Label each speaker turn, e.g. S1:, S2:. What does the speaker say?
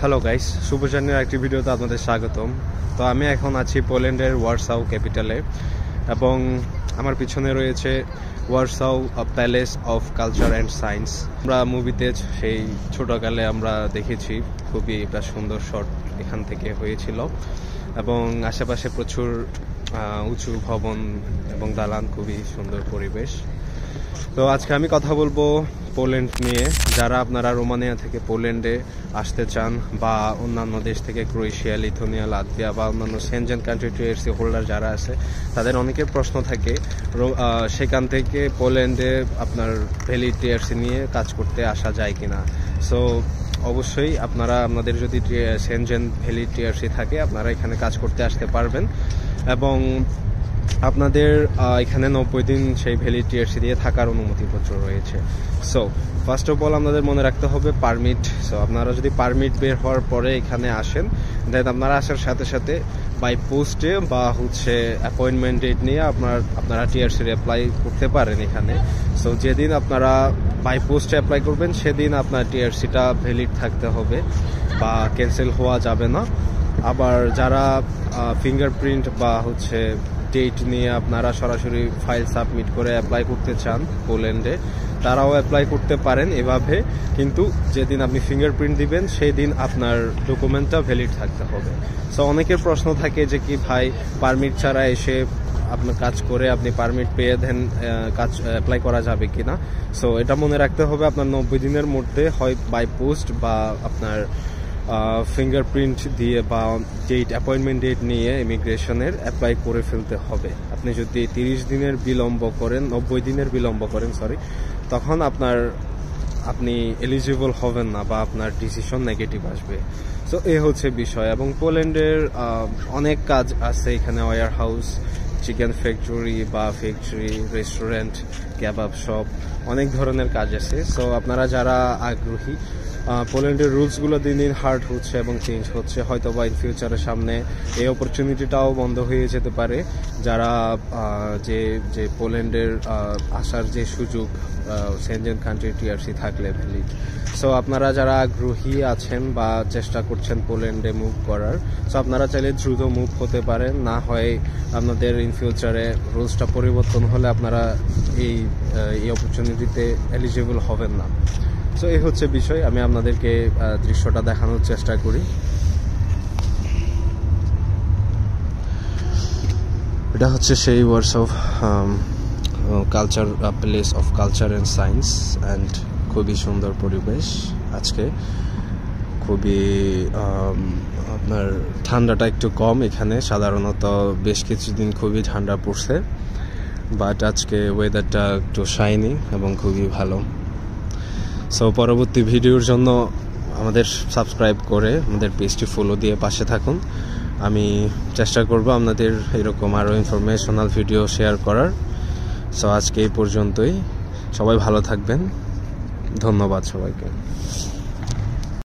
S1: Hello guys, শুভ জানুয়ারির একটি ভিডিওতে আপনাদের স্বাগতম। তো আমি এখন আছি পোল্যান্ডের ওয়ারসাউ ক্যাপিটালে এবং আমার পিছনে রয়েছে Warsaw palace of culture and science. আমরা মুভিতে সেই ছোটকালে আমরা দেখেছি, খুবই একটা সুন্দর শট এখান থেকে হয়েছিল এবং আশেপাশে প্রচুর উঁচু ভবন এবং দালান, খুবই সুন্দর পরিবেশ। তো আজকে আমি কথা বলবো পোল্যান্ড নিয়ে। যারা আপনারা রোমানিয়া থেকে পোল্যান্ডে আসতে চান বা অন্যান্য দেশ থেকে ক্রোয়েশিয়া, লিথুয়ানিয়া, লাতভিয়া বা অন্যান্য সেনজেন কান্ট্রি টিএরসি হোল্ডার যারা আছে, তাদের অনেকের প্রশ্ন থাকে সেখান থেকে পোল্যান্ডে আপনার ভ্যালিড টিএরসি নিয়ে কাজ করতে আসা যায় কিনা। সো অবশ্যই আপনারা আপনাদের যদি সেনজেন ভ্যালিড টিএরসি থাকে আপনারা এখানে কাজ করতে আসতে পারবেন এবং আপনাদের এখানে 90 দিন সেই ভ্যালিড টিএরসি দিয়ে থাকার অনুমতিপত্র রয়েছে। সো ফার্স্ট অফ অল আপনাদের মনে রাখতে হবে পারমিট। সো আপনারা যদি পারমিট বের হওয়ার পরে এখানে আসেন, দেন আপনারা আসার সাথে সাথে বাই পোস্টে বা অ্যাপয়েন্টমেন্ট ডেট নিয়ে আপনারা টিএরসির অ্যাপ্লাই করতে পারেন এখানে। সো যেদিন আপনারা বাই পোস্টে অ্যাপ্লাই করবেন সেদিন আপনার টিএরসিটা ভ্যালিড থাকতে হবে বা ক্যান্সেল হওয়া যাবে না। আবার যারা ফিঙ্গারপ্রিন্ট বা ডেট নিয়ে আপনারা সরাসরি ফাইল সাবমিট করে অ্যাপ্লাই করতে চান পোল্যান্ডে, তারাও অ্যাপ্লাই করতে পারেন এভাবে। কিন্তু যেদিন আপনি ফিঙ্গারপ্রিন্ট দিবেন সেই দিন আপনার ডকুমেন্টটা ভ্যালিড থাকতে হবে। সো অনেকের প্রশ্ন থাকে যে কি ভাই, পারমিট ছাড়া এসে আপনার কাজ করে আপনি পারমিট পেয়ে দেন কাজ অ্যাপ্লাই করা যাবে কিনা। সো এটা মনে রাখতে হবে, আপনার 90 দিনের মধ্যে হয় বাই পোস্ট বা আপনার ফিঙ্গারপ্রিন্ট দিয়ে বা অ্যাপয়েন্টমেন্ট ডেট নিয়ে ইমিগ্রেশনের অ্যাপ্লাই করে ফেলতে হবে। আপনি যদি 30 দিনের বিলম্ব করেন, 90 দিনের বিলম্ব করেন তখন আপনি এলিজিবল হবেন না বা আপনার ডিসিশন নেগেটিভ আসবে। সো এই হচ্ছে বিষয়। এবং পোল্যান্ডের অনেক কাজ আছে এখানে, ওয়্যার হাউস, চিকেন ফ্যাক্টরি বা ফ্যাক্টরি, রেস্টুরেন্ট, কেবাব শপ, অনেক ধরনের কাজ আছে। সো আপনারা যারা আগ্রহী, পোল্যান্ডের রুলসগুলো দিন দিন হার্ড হচ্ছে এবং চেঞ্জ হচ্ছে, হয়তো বা ইন ফিউচারের সামনে এই অপরচুনিটিটাও বন্ধ হয়ে যেতে পারে। যারা যে পোল্যান্ডের আসার যে সুযোগ সেনজেন কান্ট্রি টিআরসি থাকলে ভ্যালিড। সো আপনারা যারা আগ্রহী আছেন বা চেষ্টা করছেন পোল্যান্ডে মুভ করার, সো আপনারা চাইলে দ্রুত মুভ হতে পারেন। না হয় আপনাদের ইন ফিউচারে রুলসটা পরিবর্তন হলে আপনারা এই অপরচুনিটিতে এলিজিবল হবেন না। সো এই হচ্ছে বিষয়। আমি আপনাদেরকে দৃশ্যটা দেখানোর চেষ্টা করি। এটা হচ্ছে সেই Warsaw culture place of culture and science and খুবই সুন্দর পরিবেশ। আজকে খুবই আপনার ঠান্ডাটা একটু কম এখানে, সাধারণত বেশ কিছুদিন খুবই ঠান্ডা পড়ছে, বাট আজকে ওয়েদারটা একটু শাইনি এবং খুবই ভালো। সো পরবর্তী ভিডিওর জন্য আমাদের সাবস্ক্রাইব করে আমাদের পেজটি ফলো দিয়ে পাশে থাকুন। আমি চেষ্টা করব আপনাদের এরকম আরও ইনফরমেশনাল ভিডিও শেয়ার করার। সো আজকে এই পর্যন্তই। সবাই ভালো থাকবেন। ধন্যবাদ সবাইকে।